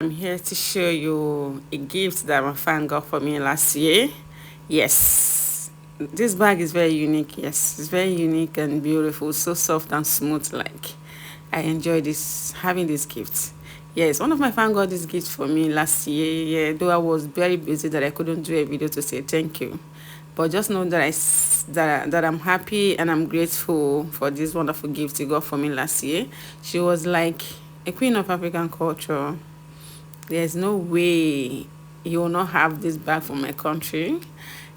I'm here to show you a gift that my fan got for me last year. Yes, this bag is very unique. Yes, it's very unique and beautiful, so soft and smooth. Like, I enjoy this having this gift. Yes, one of my fan got this gift for me last year. Yeah, though I was very busy that I couldn't do a video to say thank you. But just know that that I'm happy and I'm grateful for this wonderful gift he got for me last year. She was like a queen of African culture. There's no way you will not have this bag from my country.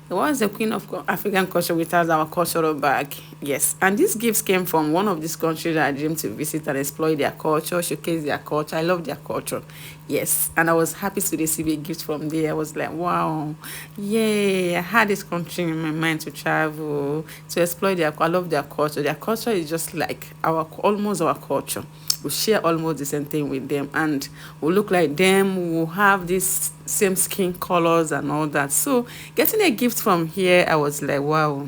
What is the queen of African culture without our cultural bag? Yes. And these gifts came from one of these countries that I dreamed to visit and explore their culture, showcase their culture. I love their culture. Yes. And I was happy to receive a gift from there. I was like, wow, yay. I had this country in my mind to travel, to explore their I love their culture. Their culture is just like almost our culture. We share almost the same thing with them and we look like them. We will have this same skin colors and all that. So getting a gift from here, I was like, wow.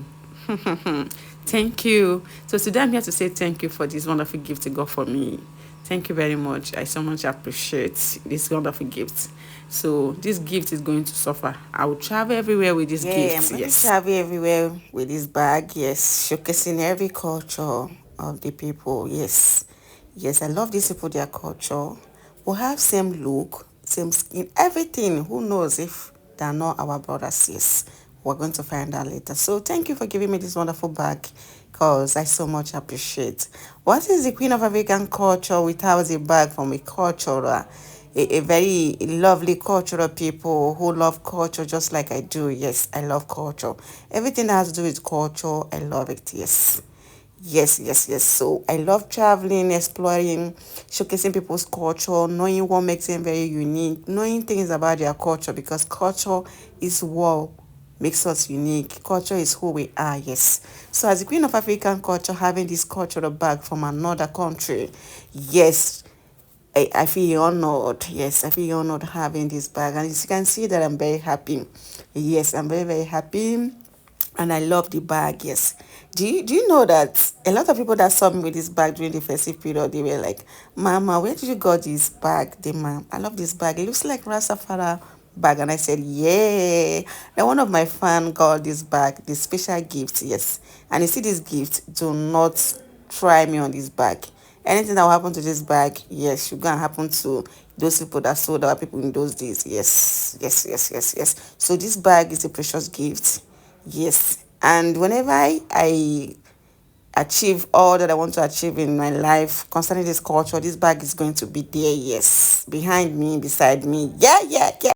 Thank you. So today I'm here to say thank you for this wonderful gift you got for me. Thank you very much. I so much appreciate this wonderful gift. So this gift is going to suffer. I will travel everywhere with this gift. I'm going to travel everywhere with this bag. Yes, showcasing every culture of the people. Yes, yes, I love these people. Their culture. We have same look, same skin, everything. Who knows if they're not our brothers? Yes, we're going to find out later. So thank you for giving me this wonderful bag because I so much appreciate. What is the queen of African culture without a bag from a cultural, a very lovely cultural people who love culture just like I do? Yes, I love culture. Everything that has to do with culture, I love it. Yes. Yes, yes, yes. So I love traveling, exploring, showcasing people's culture, knowing what makes them very unique, knowing things about their culture because culture is what makes us unique. Culture is who we are, yes. So as a queen of African culture, having this cultural bag from another country, yes, I feel honored. Yes, I feel honored having this bag. And as you can see that I'm very happy. Yes, I'm very, very happy and I love the bag. Yes. Do you know that a lot of people that saw me with this bag during the festive period, they were like, Mama, where did you got this bag? The mom, I love this bag. It looks like Rastafari bag. And I said, yeah. Then one of my fan got this bag, this special gift. Yes. And you see this gift, do not try me on this bag. Anything that will happen to this bag, yes, should go and happen to those people that sold our people in those days. Yes, yes, yes, yes, yes. So this bag is a precious gift. Yes. And whenever I achieve all that I want to achieve in my life concerning this culture, this bag is going to be there. Yes. Behind me, beside me. Yeah, yeah, yeah.